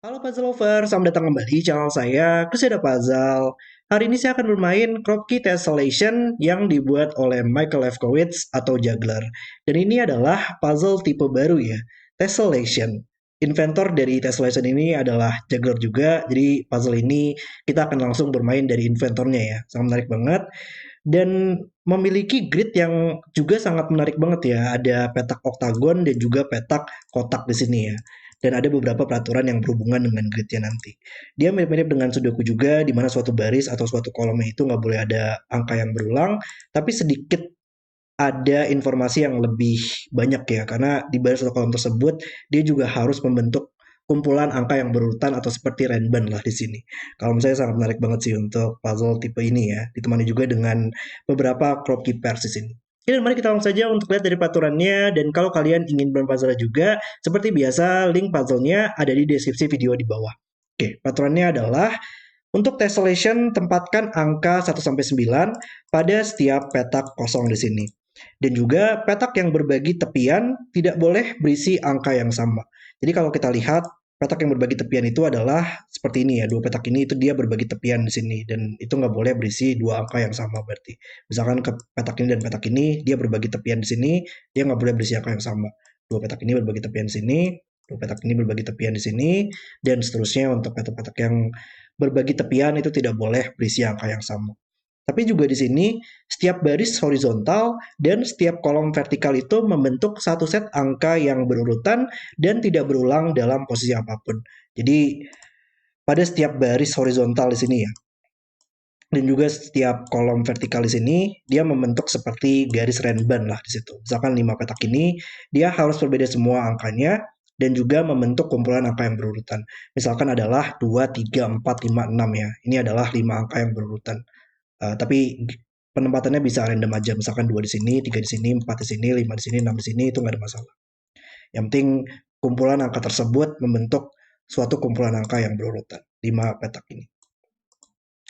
Halo puzzle lover, selamat datang kembali di channel saya, Crusader Puzzle. Hari ini saya akan bermain Crocky Tessellation yang dibuat oleh Michael Lefkowitz atau Juggler. Dan ini adalah puzzle tipe baru ya, Tessellation. Inventor dari Tessellation ini adalah Juggler juga, jadi puzzle ini kita akan langsung bermain dari inventornya ya. Sangat menarik banget. Dan memiliki grid yang juga sangat menarik banget ya. Ada petak oktagon dan juga petak kotak di sini ya. Dan ada beberapa peraturan yang berhubungan dengan gridnya nanti. Dia mirip-mirip dengan Sudoku juga, di mana suatu baris atau suatu kolomnya itu nggak boleh ada angka yang berulang, tapi sedikit ada informasi yang lebih banyak ya, karena di baris atau kolom tersebut dia juga harus membentuk kumpulan angka yang berurutan atau seperti Renban lah di sini. Kalau misalnya sangat menarik banget sih untuk puzzle tipe ini ya, ditemani juga dengan beberapa crop keepers di sini. Oke, dan mari kita langsung saja untuk lihat dari peraturannya, dan kalau kalian ingin berpuzzle juga, seperti biasa link puzzle-nya ada di deskripsi video di bawah. Oke, peraturannya adalah untuk tessellation tempatkan angka 1 sampai 9 pada setiap petak kosong di sini. Dan juga petak yang berbagi tepian tidak boleh berisi angka yang sama. Jadi kalau kita lihat petak yang berbagi tepian itu adalah seperti ini ya, dua petak ini itu dia berbagi tepian di sini dan itu nggak boleh berisi dua angka yang sama berarti. Misalkan ke petak ini dan petak ini dia berbagi tepian di sini, dia nggak boleh berisi angka yang sama. Dua petak ini berbagi tepian di sini, dua petak ini berbagi tepian di sini, dan seterusnya untuk petak-petak yang berbagi tepian itu tidak boleh berisi angka yang sama. Tapi juga di sini setiap baris horizontal dan setiap kolom vertikal itu membentuk satu set angka yang berurutan dan tidak berulang dalam posisi apapun. Jadi pada setiap baris horizontal di sini ya, dan juga setiap kolom vertikal di sini dia membentuk seperti garis Renban lah di situ. Misalkan 5 petak ini dia harus berbeda semua angkanya dan juga membentuk kumpulan angka yang berurutan. Misalkan adalah 2, 3, 4, 5, 6 ya. Ini adalah 5 angka yang berurutan. Tapi penempatannya bisa random aja, misalkan 2 di sini, 3 di sini, 4 di sini, 5 di sini, 6 di sini, itu nggak ada masalah. Yang penting kumpulan angka tersebut membentuk suatu kumpulan angka yang berurutan, 5 petak ini.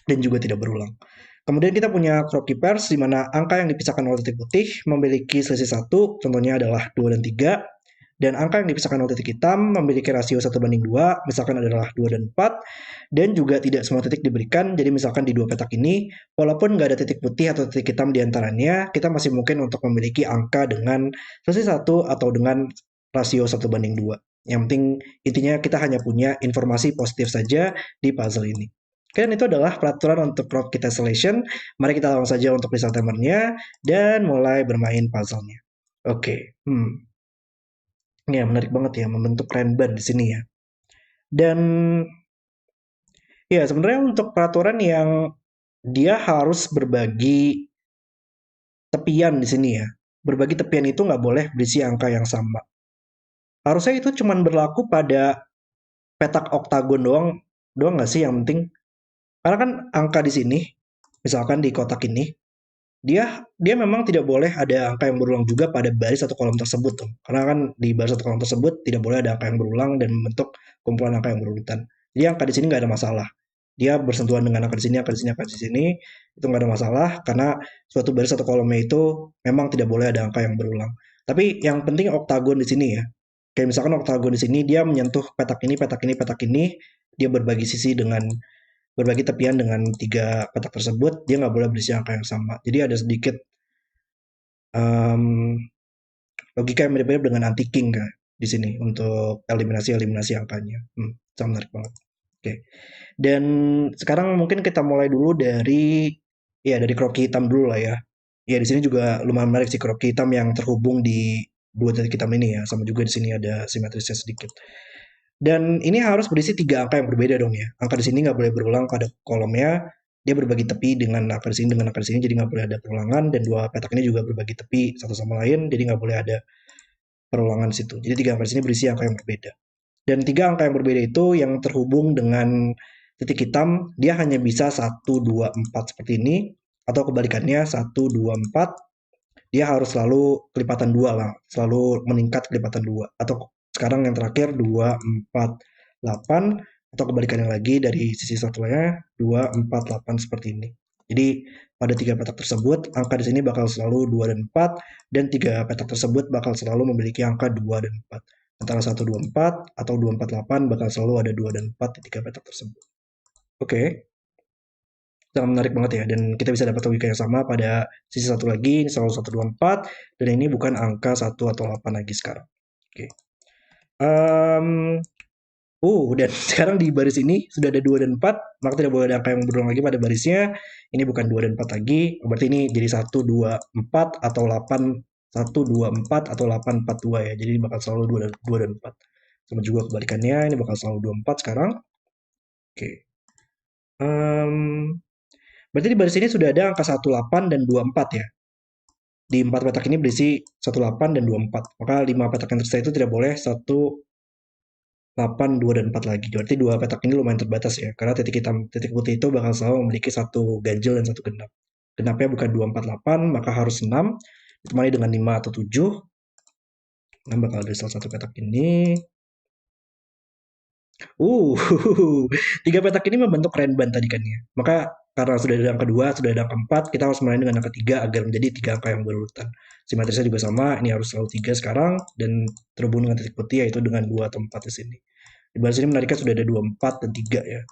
Dan juga tidak berulang. Kemudian kita punya crop keepers di mana angka yang dipisahkan oleh titik putih memiliki selisih 1, contohnya adalah 2 dan 3. Dan angka yang dipisahkan oleh titik hitam memiliki rasio 1:2, misalkan adalah 2 dan 4. Dan juga tidak semua titik diberikan, jadi misalkan di dua petak ini, walaupun nggak ada titik putih atau titik hitam di antaranya, kita masih mungkin untuk memiliki angka dengan selisih 1 atau dengan rasio 1:2. Yang penting intinya kita hanya punya informasi positif saja di puzzle ini. Dan itu adalah peraturan untuk crop tessellation. Mari kita langsung saja untuk result timernya dan mulai bermain puzzle-nya. Oke, ini ya menarik banget ya membentuk Renban di sini ya. Dan ya sebenarnya untuk peraturan yang dia harus berbagi tepian di sini ya. Berbagi tepian itu nggak boleh berisi angka yang sama. Harusnya itu cuma berlaku pada petak oktagon doang, doang nggak sih yang penting? Karena kan angka di sini, misalkan di kotak ini, dia dia memang tidak boleh ada angka yang berulang juga pada baris atau kolom tersebut tuh. Karena kan di baris atau kolom tersebut tidak boleh ada angka yang berulang dan membentuk kumpulan angka yang berurutan. Jadi angka di sini nggak ada masalah. Dia bersentuhan dengan angka di sini, angka di sini, angka di sini, itu nggak ada masalah karena suatu baris atau kolomnya itu memang tidak boleh ada angka yang berulang. Tapi yang penting oktagon di sini ya. Kayak misalkan oktagon di sini dia menyentuh petak ini, petak ini, petak ini, dia berbagi sisi dengan berbagi tepian dengan tiga petak tersebut, dia nggak boleh berisi angka yang sama. Jadi ada sedikit um, logika yang mirip-mirip dengan anti king kan di sini untuk eliminasi angkanya. Sangat menarik banget. Oke. Dan sekarang mungkin kita mulai dulu dari ya dari kroki hitam dulu lah ya. Ya di sini juga lumayan menarik sih kroki hitam yang terhubung di dua titik hitam ini ya. Sama juga di sini ada simetrisnya sedikit. Dan ini harus berisi tiga angka yang berbeda dong ya. Angka di sini nggak boleh berulang pada kolomnya. Dia berbagi tepi dengan angka di sini dengan angka di sini, jadi nggak boleh ada perulangan. Dan dua petak ini juga berbagi tepi satu sama lain, jadi nggak boleh ada perulangan di situ. Jadi tiga angka di sini berisi angka yang berbeda. Dan tiga angka yang berbeda itu yang terhubung dengan titik hitam, dia hanya bisa satu 2 4 seperti ini. Atau kebalikannya satu 2 4, dia harus selalu kelipatan 2 lah, selalu meningkat kelipatan 2. Atau sekarang yang terakhir 2 4 8, atau kebalikannya lagi dari sisi satunya 2 4 8 seperti ini. Jadi pada tiga petak tersebut angka di sini bakal selalu 2 dan 4, dan tiga petak tersebut bakal selalu memiliki angka 2 dan 4. Antara 1, 2, 4 atau 2, 4, 8 bakal selalu ada 2 dan 4 di 3 petak tersebut. Oke, sangat menarik banget ya. Dan kita bisa dapat logika yang sama pada sisi satu lagi, ini selalu 1, 2, 4. Dan ini bukan angka 1 atau 8 lagi sekarang. Oke. Um, dan sekarang di baris ini sudah ada 2 dan 4, maka tidak boleh ada angka yang berulang lagi pada barisnya. Ini bukan 2 dan 4 lagi, berarti ini jadi 1, 2, 4 atau 8, 1, 2, 4 atau 8, 4, 2 ya. Jadi ini bakal selalu 2 dan 4. Sama juga kebalikannya, ini bakal selalu 2, 4 sekarang. Oke. Berarti di baris ini sudah ada angka 18 dan 24 ya. Di 4 petak ini berisi 18 dan 24. Maka 5 petak yang tersisa itu tidak boleh 8, 2, dan 4 lagi. Berarti 2 petak ini lumayan terbatas ya. Karena titik hitam, titik putih itu bakal selalu memiliki 1 ganjil dan 1 genap. Genapnya bukan 2, 4, 8, maka harus 6. Ditemani dengan 5 atau 7. 6 bakal ada salah satu petak ini. 3 petak ini membentuk Renban tadi kan ya. Maka karena sudah ada angka 2, sudah ada angka 4, kita harus mulai dengan angka 3 agar menjadi 3 angka yang berurutan. Simetrisnya juga sama, ini harus selalu 3 sekarang, dan terhubung dengan titik putih yaitu dengan 2 atau 4 di sini. Di baris ini menariknya sudah ada 2, 4, dan 3 ya.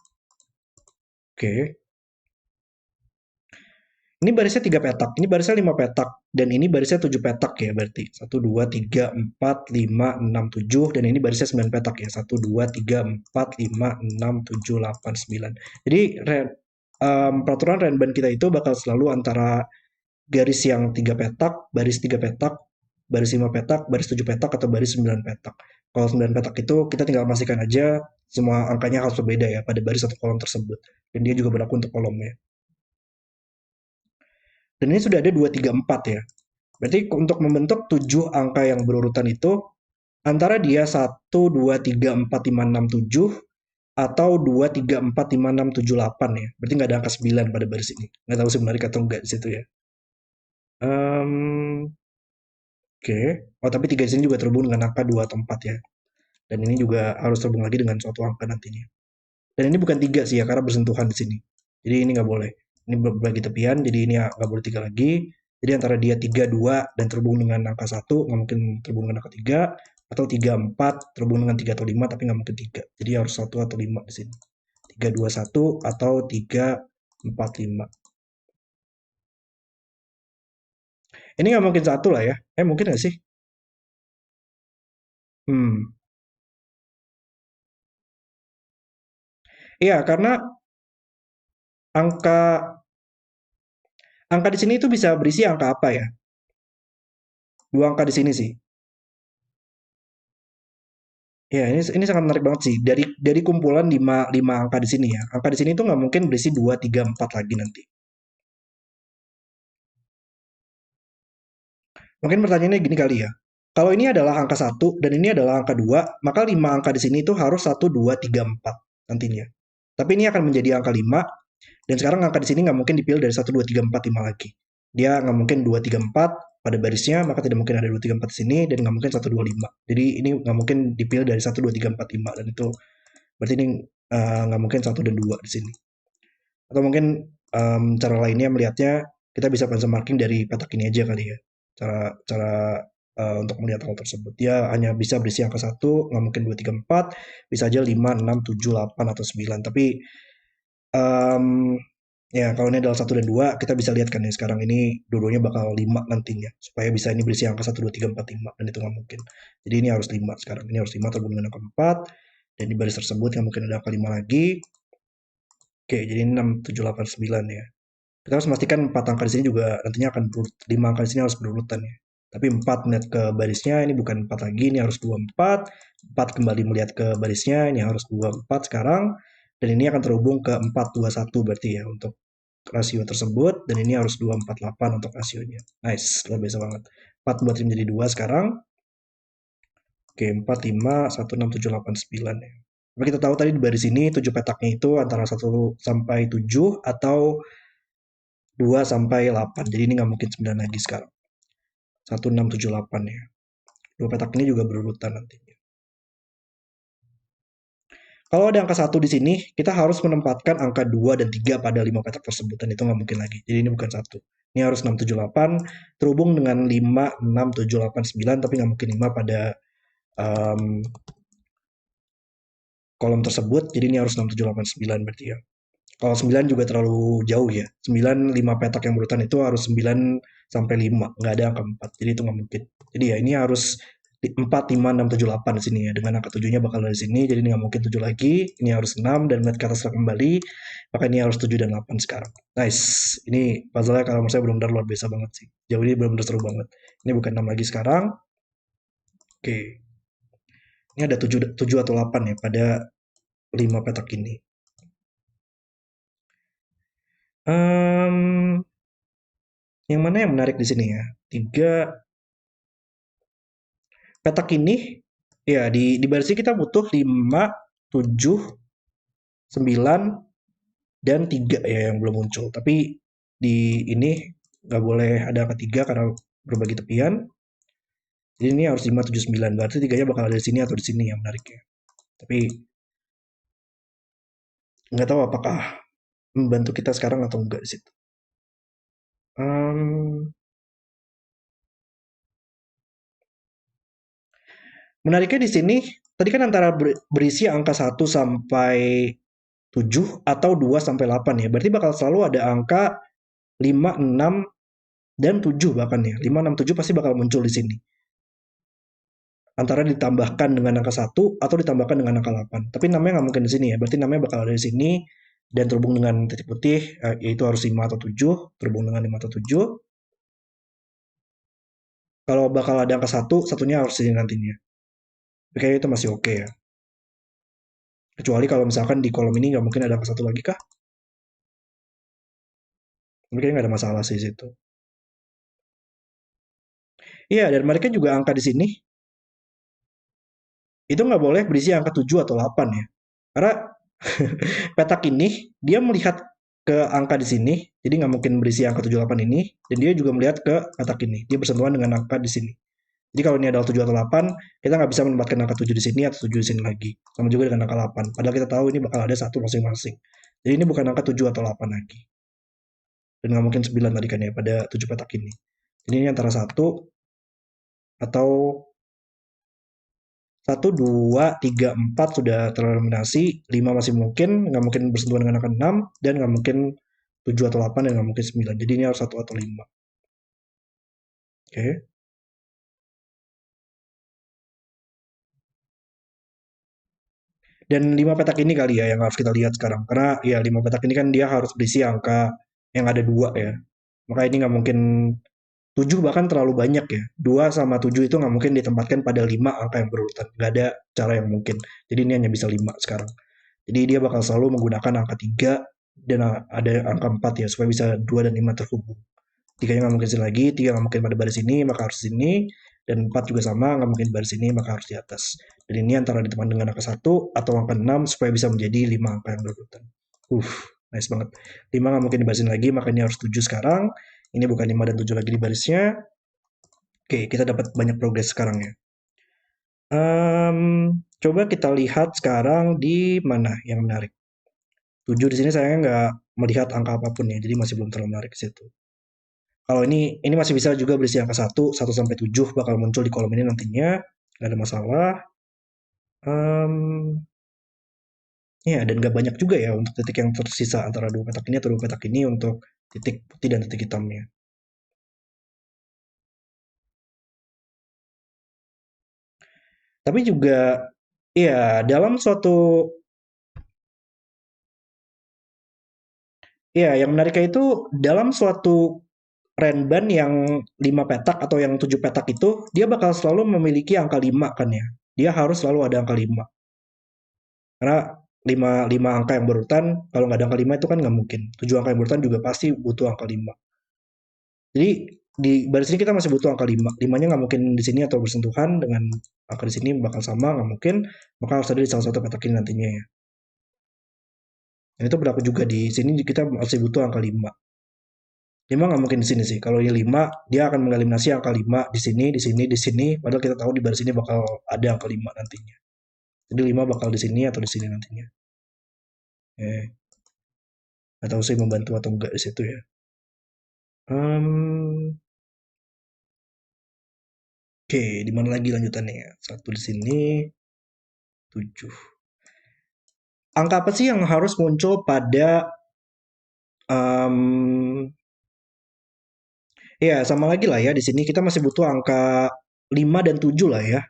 Oke. Ini barisnya 3 petak, ini barisnya 5 petak, dan ini barisnya 7 petak ya berarti. 1, 2, 3, 4, 5, 6, 7, dan ini barisnya 9 petak ya. 1, 2, 3, 4, 5, 6, 7, 8, 9. Jadi peraturan Renban kita itu bakal selalu antara garis yang 3 petak, baris 3 petak, baris 5 petak, baris 7 petak, atau baris 9 petak. Kalau 9 petak itu kita tinggal pastikan aja semua angkanya harus berbeda ya pada baris atau kolom tersebut. Dan dia juga berlaku untuk kolomnya. Dan ini sudah ada 2, 3, 4 ya. Berarti untuk membentuk 7 angka yang berurutan itu antara dia 1, 2, 3, 4, 5, 6, 7 atau 2, 3, 4, 5, 6, 7, 8 ya. Berarti nggak ada angka 9 pada baris ini. Nggak tahu sih menarik atau enggak di situ ya. Oke. Oh, tapi 3 di sini juga terhubung dengan angka 2 atau 4 ya. Dan ini juga harus terhubung lagi dengan suatu angka nantinya. Dan ini bukan 3 sih ya, karena bersentuhan di sini. Jadi ini nggak boleh. Ini berbagi tepian, jadi ini nggak boleh 3 lagi. Jadi antara dia 3, 2 dan terhubung dengan angka 1, nggak mungkin terhubung dengan angka 3. Atau 3, 4 terhubung dengan 3 atau 5, tapi nggak mungkin 3. Jadi harus 1 atau 5 di sini. 3, 2, 1 atau 3, 4, 5. Ini nggak mungkin 1 lah ya. Mungkin nggak sih? Hmm. Iya, karena angka angka di sini itu bisa berisi angka apa ya? Dua angka di sini sih. Ya, ini sangat menarik banget sih. Dari kumpulan 5 angka di sini ya. Angka di sini tuh nggak mungkin berisi 2, 3, 4 lagi nanti. Mungkin pertanyaannya gini kali ya. Kalau ini adalah angka 1 dan ini adalah angka 2, maka 5 angka di sini itu harus 1, 2, 3, 4 nantinya. Tapi ini akan menjadi angka 5, dan sekarang angka di sini nggak mungkin dipilih dari 1, 2, 3, 4, 5 lagi. Dia nggak mungkin 2, 3, 4 pada barisnya, maka tidak mungkin ada 2, 3, 4 di sini, dan nggak mungkin 1, 2, 5. Jadi ini nggak mungkin dipilih dari 1, 2, 3, 4, 5, dan itu berarti ini nggak mungkin 1 dan 2 di sini. Atau mungkin cara lainnya melihatnya, kita bisa benchmarking dari petak ini aja kali ya. Cara cara untuk melihat hal tersebut. Dia hanya bisa berisi angka 1, nggak mungkin 2, 3, 4, bisa aja 5, 6, 7, 8, atau 9. Tapi ya kalau ini adalah 1 dan 2, kita bisa lihat kan ya sekarang ini dua-duanya bakal 5 nantinya. Supaya bisa ini berisi angka 1, 2, 3, 4, 5, dan itu nggak mungkin. Jadi ini harus 5 sekarang. Ini harus 5 terhubung dengan angka 4, dan di baris tersebut nggak mungkin ada angka 5 lagi. Oke, jadi 6, 7, 8, 9 ya. Kita harus memastikan 4 angka di sini juga nantinya akan 5 angka di sini harus berurutan ya. Tapi 4 melihat ke barisnya, ini bukan 4 lagi, ini harus 2, 4. 4 kembali melihat ke barisnya, ini harus 2, 4 sekarang. Dan ini akan terhubung ke 4, 2, 1 berarti ya untuk rasio tersebut. Dan ini harus 2, 4, 8 untuk rasionya. Nice, luar biasa banget. 4 buat menjadi 2 sekarang. Oke, 4, 5, 1, 6, 7, 8, 9 ya. Tapi kita tahu tadi di baris ini 7 petaknya itu antara 1 sampai 7 atau 2 sampai 8. Jadi ini nggak mungkin 9 lagi sekarang. 1, 6, 7, 8 ya. Dua petak ini juga berurutan nantinya. Kalau ada angka 1 di sini, kita harus menempatkan angka 2 dan 3 pada 5 petak tersebut. Dan itu nggak mungkin lagi. Jadi ini bukan 1. Ini harus 6, 7, 8. Terhubung dengan 5, 6, 7, 8, 9. Tapi nggak mungkin 5 pada em, kolom tersebut. Jadi ini harus 6789 berarti ya. Kalau 9 juga terlalu jauh ya. 9 5 petak yang berurutan itu harus 9 sampai 5, nggak ada angka 4. Jadi itu nggak mungkin. Jadi ya ini harus 4, 5, 6, 7, 8 di sini ya. Dengan angka 7-nya bakal dari sini, jadi ini nggak mungkin 7 lagi. Ini harus 6 dan melihat ke atas kembali. Maka ini harus 7 dan 8 sekarang. Nice. Ini puzzle-nya kalau menurut saya benar-benar luar biasa banget sih. Jauh ini benar-benar seru banget. Ini bukan 6 lagi sekarang. Oke. Ini ada 7, 7 atau 8 ya pada 5 petak ini. Em, yang mana yang menarik di sini ya? 3 petak ini ya di baris ini kita butuh 5, 7, 9 dan 3 ya yang belum muncul. Tapi di ini nggak boleh ada angka 3 karena berbagi tepian. Jadi ini harus 5, 7, 9. Berarti tiganya bakal ada di sini atau di sini yang menariknya. Tapi nggak tahu apakah membantu kita sekarang atau enggak di situ. Em, menariknya di sini tadi kan antara berisi angka 1 sampai 7 atau 2 sampai 8 ya. Berarti bakal selalu ada angka 5, 6, dan 7 bahkan ya. 5, 6, 7 pasti bakal muncul di sini. Antara ditambahkan dengan angka 1 atau ditambahkan dengan angka 8. Tapi namanya nggak mungkin di sini ya. Berarti namanya bakal ada di sini dan terhubung dengan titik putih, yaitu harus 5 atau 7, terhubung dengan 5 atau 7. Kalau bakal ada angka 1, satunya harus di nantinya. Tapi kayaknya itu masih oke ya. Kecuali kalau misalkan di kolom ini nggak mungkin ada angka 1 lagi kah? Tapi kayaknya nggak ada masalah sih di situ. Iya, dan mereka juga angka di sini itu nggak boleh berisi angka 7 atau 8 ya. Karena petak ini dia melihat ke angka di sini, jadi nggak mungkin berisi angka 78 ini, dan dia juga melihat ke petak ini. Dia bersentuhan dengan angka di sini. Jadi kalau ini adalah 7 atau 8, kita nggak bisa menempatkan angka 7 di sini atau 7 di sini lagi. Sama juga dengan angka 8. Padahal kita tahu ini bakal ada satu masing-masing. Jadi ini bukan angka 7 atau 8 lagi. Dan nggak mungkin 9 tadi kan ya pada 7 petak ini. Jadi ini antara satu atau satu, 2, 3, 4 sudah tereliminasi, 5 masih mungkin, nggak mungkin bersentuhan dengan angka 6, dan nggak mungkin 7 atau 8, dan nggak mungkin 9. Jadi ini harus 1 atau 5. Oke. Dan 5 petak ini kali ya yang harus kita lihat sekarang. Karena ya 5 petak ini kan dia harus berisi angka yang ada 2 ya. Maka ini nggak mungkin 7 bahkan terlalu banyak ya. 2 sama 7 itu nggak mungkin ditempatkan pada 5 angka yang berurutan. Nggak ada cara yang mungkin. Jadi ini hanya bisa 5 sekarang. Jadi dia bakal selalu menggunakan angka 3 dan ada angka 4 ya supaya bisa 2 dan 5 terhubung. 3-nya nggak mungkin sini lagi, 3 nggak mungkin pada baris ini, maka harus sini, dan 4 juga sama, nggak mungkin baris ini, maka harus di atas. Dan ini antara diteman dengan angka 1 atau angka 6 supaya bisa menjadi 5 angka yang berurutan. Uh, nice banget. 5 nggak mungkin dibarisin lagi, makanya harus 7 sekarang. Ini bukan 5 dan 7 lagi di barisnya. Oke, kita dapat banyak progres sekarang ya. Coba kita lihat sekarang di mana yang menarik. 7 di sini saya nggak melihat angka apapun ya, jadi masih belum terlalu menarik ke situ. Kalau ini masih bisa juga berisi angka 1 sampai 7 bakal muncul di kolom ini nantinya, nggak ada masalah. Em, ya, dan nggak banyak juga ya untuk titik yang tersisa antara dua petak ini atau dua petak ini untuk titik putih dan titik hitamnya. Tapi juga, ya dalam suatu, ya yang menariknya itu dalam suatu Renban yang 5 petak atau yang 7 petak itu, dia bakal selalu memiliki angka 5 kan ya. Dia harus selalu ada angka 5. Karena 5 angka yang berurutan, kalau nggak ada angka 5 itu kan nggak mungkin. 7 angka yang berurutan juga pasti butuh angka 5. Jadi di baris ini kita masih butuh angka 5. 5-nya nggak mungkin di sini atau bersentuhan dengan angka di sini bakal sama, nggak mungkin. Maka harus ada di salah satu petak ini nantinya ya. Dan itu berlaku juga di sini kita masih butuh angka 5. 5 nggak mungkin di sini sih. Kalau ini 5, dia akan mengeliminasi angka 5 di sini, di sini, di sini. Padahal kita tahu di baris ini bakal ada angka 5 nantinya. Jadi 5 bakal di sini atau di sini nantinya. Nggak tahu sih membantu atau enggak di situ ya. Oke, Oke, di mana lagi lanjutannya? Satu di sini, 7. Angka apa sih yang harus muncul pada em, ya sama lagi lah ya di sini kita masih butuh angka 5 dan 7 lah ya.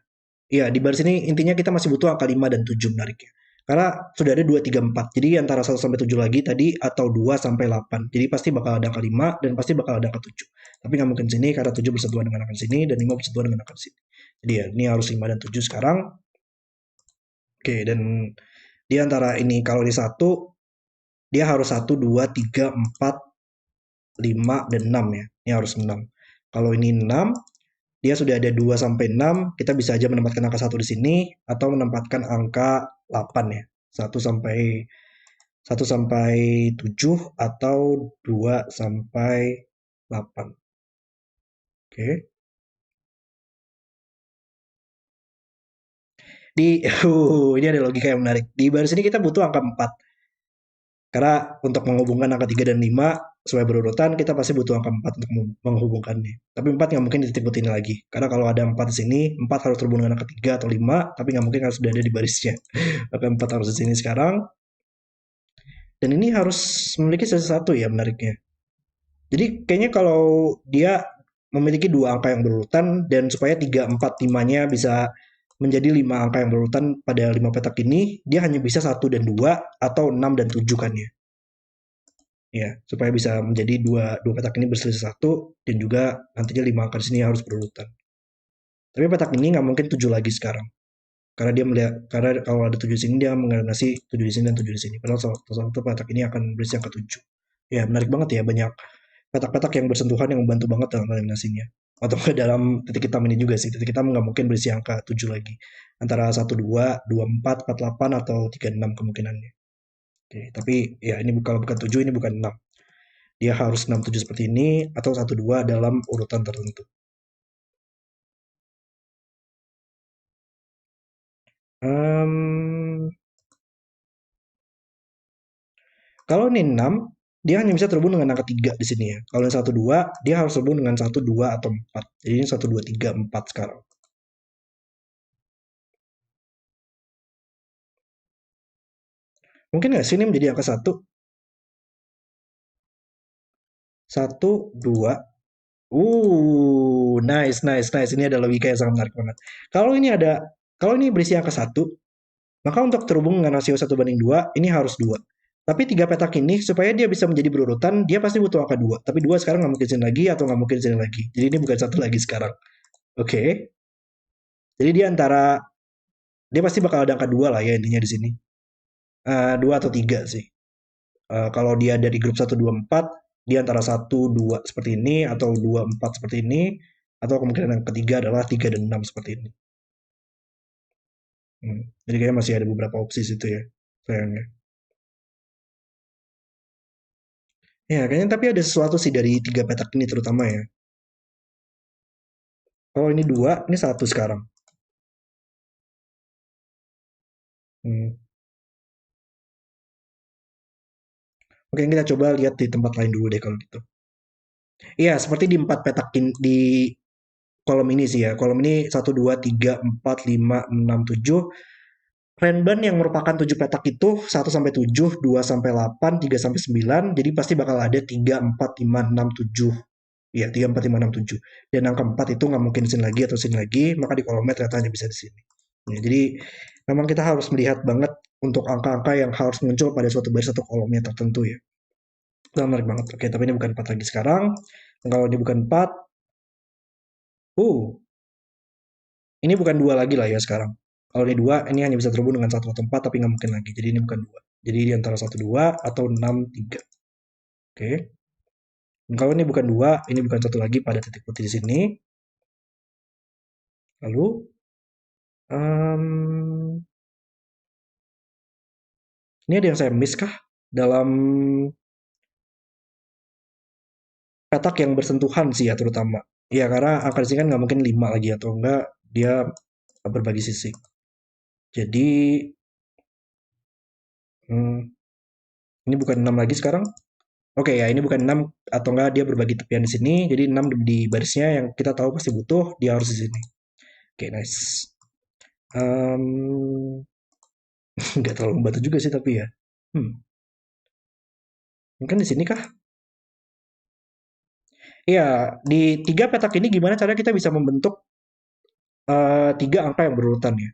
Iya, di baris ini intinya kita masih butuh angka 5 dan 7 menariknya. Karena sudah ada 2, 3, 4. Jadi antara 1 sampai 7 lagi tadi atau 2 sampai 8. Jadi pasti bakal ada angka 5 dan pasti bakal ada angka 7. Tapi nggak mungkin sini karena 7 bersentuhan dengan angka sini dan 5 bersentuhan dengan angka sini. Jadi ya ini harus 5 dan 7 sekarang. Oke, dan di antara ini kalau di satu dia harus 1, 2, 3, 4, 5 dan 6 ya. Ini harus 6. Kalau ini 6, dia sudah ada 2 sampai 6, kita bisa aja menempatkan angka 1 di sini atau menempatkan angka 8 ya. 1 sampai 7 atau 2 sampai 8. Oke. Di ini ada logika yang menarik. Di baris ini kita butuh angka 4. Karena untuk menghubungkan angka 3 dan 5 sesuai berurutan, kita pasti butuh angka 4 untuk menghubungkannya. Tapi 4 nggak mungkin di titik ini lagi. Karena kalau ada 4 di sini, 4 harus terhubung dengan angka 3 atau 5, tapi nggak mungkin harus sudah ada di barisnya. Maka 4 harus di sini sekarang. Dan ini harus memiliki sesuatu ya menariknya. Jadi kayaknya kalau dia memiliki dua angka yang berurutan dan supaya 3, 4, 5-nya bisa menjadi 5 angka yang berurutan pada 5 petak ini, dia hanya bisa 1 dan 2 atau 6 dan 7 kan ya. Ya, supaya bisa menjadi dua petak ini berselisih satu dan juga nantinya 5 angka di sini harus berurutan. Tapi petak ini nggak mungkin 7 lagi sekarang. Karena dia melihat karena kalau ada 7 di sini dia mengarahasi 7 di sini dan 7 di sini. Padahal satu petak ini akan berisi angka 7. Ya, menarik banget ya banyak petak-petak yang bersentuhan yang membantu banget dalam eliminasinya. Atau dalam titik hitam ini juga sih. Titik hitam nggak mungkin berisi angka 7 lagi. Antara 1, 2, 2, 4, 4, 8, atau 3, 6 kemungkinannya. Oke, tapi ya ini kalau bukan 7, ini bukan 6. Dia harus 6, 7 seperti ini, atau 1, 2 dalam urutan tertentu. Um, Kalau ini 6, dia hanya bisa terhubung dengan angka 3 di sini ya. Kalau yang 1, 2, dia harus terhubung dengan 1, 2, atau 4. Jadi ini 1, 2, 3, 4 sekarang. Mungkin nggak sih ini menjadi angka 1? 1, 2. Nice, nice, nice. Ini ada logika yang sangat menarik banget. Kalau ini ada, kalau ini berisi angka 1, maka untuk terhubung dengan rasio 1 banding 2, ini harus 2. Tapi 3 petak ini, supaya dia bisa menjadi berurutan, dia pasti butuh angka 2. Tapi 2 sekarang nggak mungkin sini lagi, atau nggak mungkin sini lagi. Jadi ini bukan 1 lagi sekarang. Oke. Jadi dia antara, dia pasti bakal ada angka 2 lah ya intinya di sini. 2 atau 3 sih. Kalau dia dari grup 1, 2, 4, dia antara 1, 2 seperti ini, atau 2, 4 seperti ini, atau kemungkinan yang ketiga adalah 3 dan 6 seperti ini. Jadi kayaknya masih ada beberapa opsi situ ya, sayangnya. Ya, kayaknya tapi ada sesuatu sih dari 3 petak ini terutama ya. Kalau ini 2, ini 1 sekarang. Hmm. Oke, kita coba lihat di tempat lain dulu deh kalau gitu. Iya, seperti di 4 petak di kolom ini sih ya. Kolom ini 1, 2, 3, 4, 5, 6, 7. Renban yang merupakan 7 petak itu 1 sampai 7, 2 sampai 8, 3 sampai 9. Jadi pasti bakal ada 3, 4, 5, 6, 7. Iya, 3, 4, 5, 6, 7. Dan angka 4 itu nggak mungkin sini lagi atau sini lagi, maka di kolomnya ternyata hanya bisa di sini. Ya, jadi memang kita harus melihat banget untuk angka-angka yang harus muncul pada suatu baris atau kolomnya tertentu ya. Itu menarik banget. Oke, tapi ini bukan 4 lagi sekarang. Dan kalau ini bukan 4, uh, ini bukan 2 lagi lah ya sekarang. Kalau ini 2, ini hanya bisa terhubung dengan 1 atau 4, tapi nggak mungkin lagi. Jadi ini bukan 2. Jadi di antara 1, 2, atau 6, 3. Oke. Dan kalau ini bukan 2, ini bukan 1 lagi pada titik putih di sini. Lalu, um, ini ada yang saya miss kah? Dalam petak yang bersentuhan sih ya terutama. Ya karena angka di sini kan nggak mungkin 5 lagi atau enggak dia berbagi sisi. Jadi hmm, ini bukan 6 lagi sekarang. Oke ya ini bukan 6 atau enggak dia berbagi tepian di sini. Jadi 6 di barisnya yang kita tahu pasti butuh dia harus di sini. Oke, nice. Em, nggak terlalu membantu juga sih tapi ya. Mungkin di sini kah? Iya, di tiga petak ini gimana cara kita bisa membentuk tiga angka yang berurutan ya?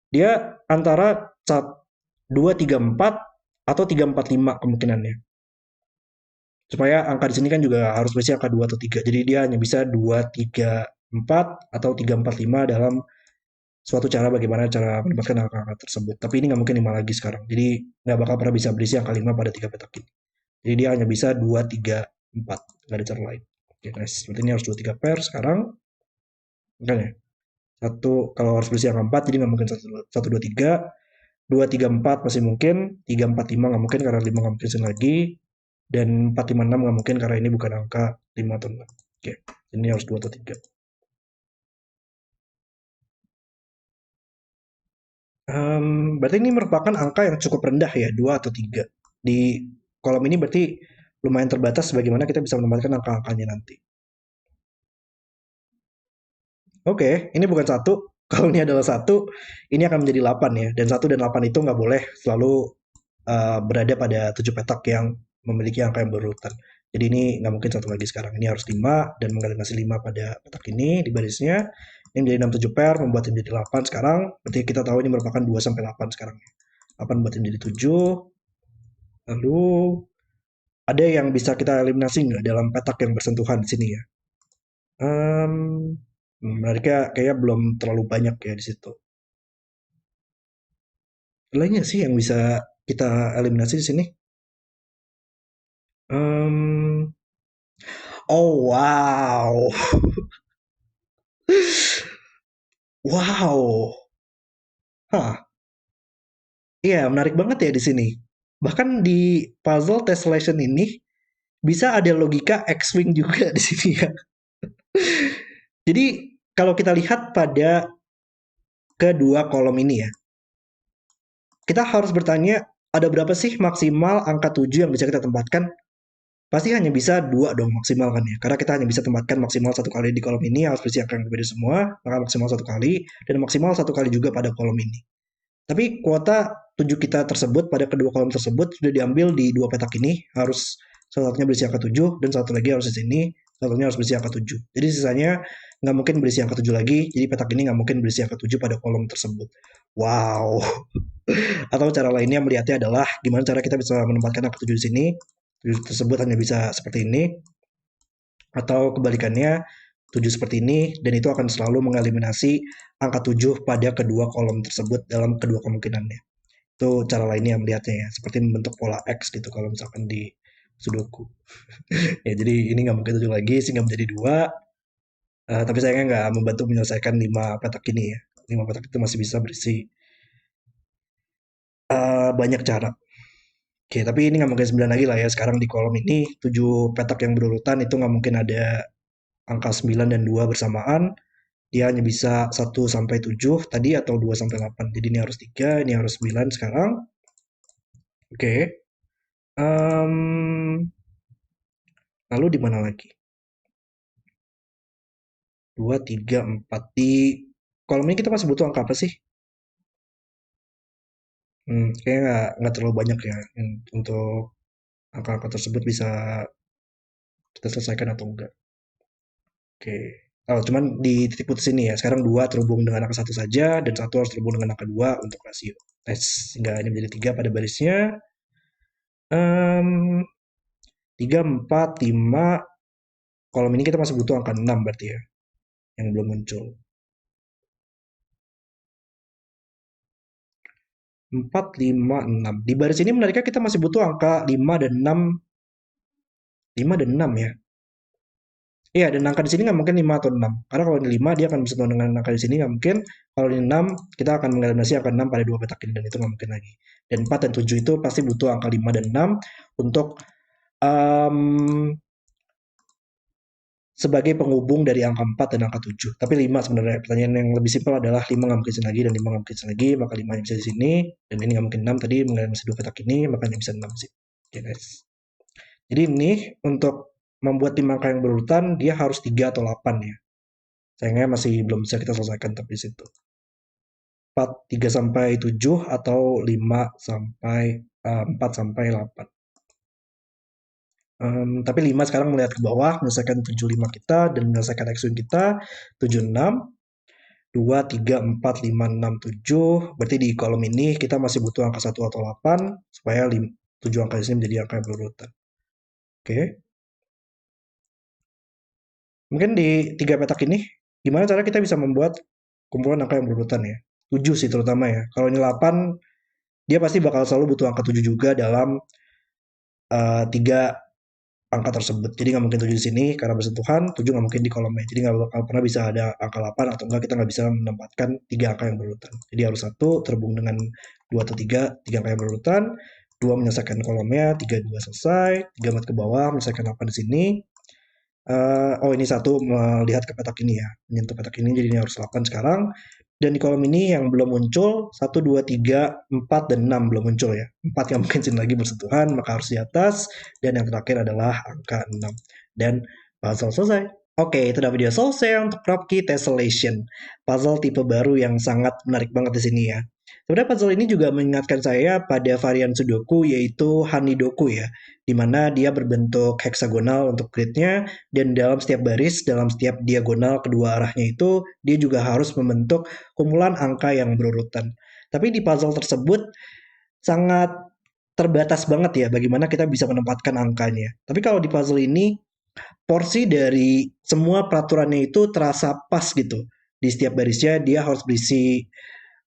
Dia antara 2, 3, 4 atau 3, 4, 5 kemungkinannya. Supaya angka di sini kan juga harus berisi angka 2 atau 3. Jadi dia hanya bisa 2, 3, 4 atau 3, 4, 5 dalam suatu cara bagaimana cara mendapatkan angka-angka tersebut. Tapi ini nggak mungkin 5 lagi sekarang. Jadi nggak bakal pernah bisa berisi angka 5 pada tiga petak ini. Jadi dia hanya bisa 2, 3, 4. Nggak ada cara lain. Oke, nice. Berarti ini harus 2, 3 pair sekarang. Kan ya? Satu, kalau harus berisi angka 4, jadi nggak mungkin 1, 2, 3. 2, 3, 4 masih mungkin. 3, 4, 5 nggak mungkin karena 5 nggak mungkin lagi. Dan 4, 5, 6 nggak mungkin karena ini bukan angka 5 atau 6. Oke, ini harus 2 atau 3. Berarti ini merupakan angka yang cukup rendah ya, 2 atau 3. Di kolom ini berarti lumayan terbatas bagaimana kita bisa menempatkan angka-angkanya nanti. Oke, ini bukan satu. Kalau ini adalah satu, ini akan menjadi 8 ya. Dan 1 dan 8 itu nggak boleh selalu berada pada 7 petak yang memiliki angka yang berurutan. Jadi ini nggak mungkin satu lagi sekarang. Ini harus 5 dan mengeliminasi 5 pada petak ini di barisnya. Ini menjadi 6, 7 pair, membuat ini menjadi 8 sekarang. Berarti kita tahu ini merupakan 2 sampai 8 sekarang. 8 membuat ini menjadi 7. Lalu ada yang bisa kita eliminasi nggak dalam petak yang bersentuhan di sini ya? Um, Mereka kayaknya belum terlalu banyak ya di situ. Lainnya sih yang bisa kita eliminasi di sini. Um, oh wow, wow, hah, iya menarik banget ya di sini. Bahkan di puzzle tessellation ini bisa ada logika X-wing juga di sini ya. Jadi kalau kita lihat pada kedua kolom ini ya, kita harus bertanya ada berapa sih maksimal angka 7 yang bisa kita tempatkan. Pasti hanya bisa dua dong maksimal kan ya. Karena kita hanya bisa tempatkan maksimal satu kali di kolom ini harus berisi angka yang berbeda semua, maka maksimal satu kali dan maksimal satu kali juga pada kolom ini. Tapi kuota 7 kita tersebut pada kedua kolom tersebut sudah diambil di dua petak ini, harus salah satunya berisi angka 7 dan satu lagi harus di sini, satunya harus berisi angka 7. Jadi sisanya nggak mungkin berisi angka 7 lagi, jadi petak ini nggak mungkin berisi angka 7 pada kolom tersebut. Wow. Atau cara lainnya melihatnya adalah gimana cara kita bisa menempatkan angka 7 di sini. 7 tersebut hanya bisa seperti ini, atau kebalikannya 7 seperti ini, dan itu akan selalu mengeliminasi angka 7 pada kedua kolom tersebut dalam kedua kemungkinannya. Itu cara lainnya melihatnya ya, seperti membentuk pola X gitu kalau misalkan di Sudoku. Ya, jadi ini nggak mungkin 7 lagi, sehingga menjadi 2. Tapi sayangnya nggak membantu menyelesaikan 5 petak ini ya. 5 petak itu masih bisa berisi banyak cara. Oke, tapi ini nggak mungkin 9 lagi lah ya. Sekarang di kolom ini 7 petak yang berurutan itu nggak mungkin ada angka 9 dan 2 bersamaan. Dia hanya bisa 1 sampai 7 tadi atau 2 sampai 8. Jadi ini harus 3, ini harus 9 sekarang. Oke. Lalu di mana lagi? 2, 3, 4. Di kolom ini kita masih butuh angka apa sih? Kayaknya nggak terlalu banyak ya untuk angka-angka tersebut bisa kita selesaikan atau enggak. Oke. Oh, cuman di titik putus ini ya. Sekarang 2 terhubung dengan angka 1 saja dan 1 harus terhubung dengan angka 2 untuk rasio. Tes sehingga ini menjadi 3 pada barisnya. Em, 3, 4, 5. Kolom ini kita masih butuh angka 6 berarti ya. Yang belum muncul. 4, 5, 6. Di baris ini menariknya kita masih butuh angka 5 dan 6. 5 dan 6 ya. Iya, dan angka di sini nggak mungkin 5 atau 6. Karena kalau ini 5, dia akan bersentuhan dengan angka di sini nggak mungkin. Kalau ini 6, kita akan mengeliminasi angka 6 pada dua petak ini, dan itu nggak mungkin lagi. Dan 4 dan 7 itu pasti butuh angka 5 dan 6 untuk um, sebagai penghubung dari angka 4 dan angka 7. Tapi 5 sebenarnya. Pertanyaan yang lebih simpel adalah 5 nggak mungkin lagi dan 5 nggak mungkin lagi, maka 5 yang bisa di sini. Dan ini nggak mungkin 6 tadi, mengeliminasi dua petak ini, makanya bisa 6 sih. Oke, guys. Jadi ini untuk membuat 5 angka yang berurutan, dia harus 3 atau 8 ya. Sayangnya masih belum bisa kita selesaikan tapi di situ. 4, 3 sampai 7 atau 5 sampai 4 sampai 8. Tapi 5 sekarang melihat ke bawah, menyelesaikan 7 5 kita dan menyelesaikan X-Wing kita 7 6, 2 3 4 5 6 7. Berarti di kolom ini kita masih butuh angka 1 atau 8 supaya 7 angka di sini menjadi angka yang berurutan. Oke. Mungkin di 3 petak ini gimana cara kita bisa membuat kumpulan angka yang berurutan ya? 7 sih terutama ya. Kalau ini 8, dia pasti bakal selalu butuh angka 7 juga dalam 3 angka tersebut. Jadi nggak mungkin 7 di sini karena bersentuhan, 7 nggak mungkin di kolomnya. Jadi nggak bakal pernah bisa ada angka 8 atau enggak kita nggak bisa menempatkan 3 angka yang berurutan. Jadi harus 1 terhubung dengan 2 atau 3 angka yang berurutan, 2 menyelesaikan kolomnya, 3 2 selesai, 3 mat ke bawah menyelesaikan 8 di sini. Oh ini 1 melihat ke petak ini ya, menyentuh petak ini jadi ini harus 8 sekarang. Dan di kolom ini yang belum muncul 1, 2, 3, 4, dan 6 belum muncul ya. 4 yang mungkin sini lagi bersentuhan maka harus di atas. Dan yang terakhir adalah angka 6. Dan puzzle selesai. Oke, itu udah video selesai untuk Kropki Tessellation. Puzzle tipe baru yang sangat menarik banget di sini ya. Sebenarnya puzzle ini juga mengingatkan saya pada varian Sudoku yaitu Hanidoku ya. Di mana dia berbentuk heksagonal untuk gridnya dan dalam setiap baris, dalam setiap diagonal kedua arahnya itu dia juga harus membentuk kumpulan angka yang berurutan. Tapi di puzzle tersebut sangat terbatas banget ya bagaimana kita bisa menempatkan angkanya. Tapi kalau di puzzle ini porsi dari semua peraturannya itu terasa pas gitu. Di setiap barisnya dia harus berisi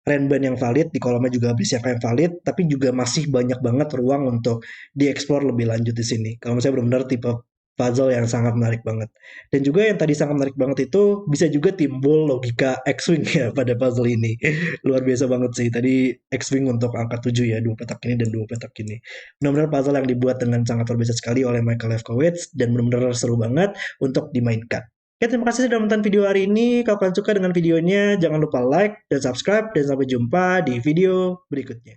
Renban yang valid, di kolomnya juga berisi angka yang valid, tapi juga masih banyak banget ruang untuk dieksplor lebih lanjut di sini. Kalau misalnya benar-benar tipe puzzle yang sangat menarik banget. Dan juga yang tadi sangat menarik banget itu bisa juga timbul logika X-Wing ya pada puzzle ini. Luar biasa banget sih. Tadi X-Wing untuk angka 7 ya, 2 petak ini dan 2 petak ini. Benar-benar puzzle yang dibuat dengan sangat luar biasa sekali oleh Michael Lefkowitz dan benar-benar seru banget untuk dimainkan. Oke, terima kasih sudah menonton video hari ini. Kalau kalian suka dengan videonya, jangan lupa like dan subscribe. Dan sampai jumpa di video berikutnya.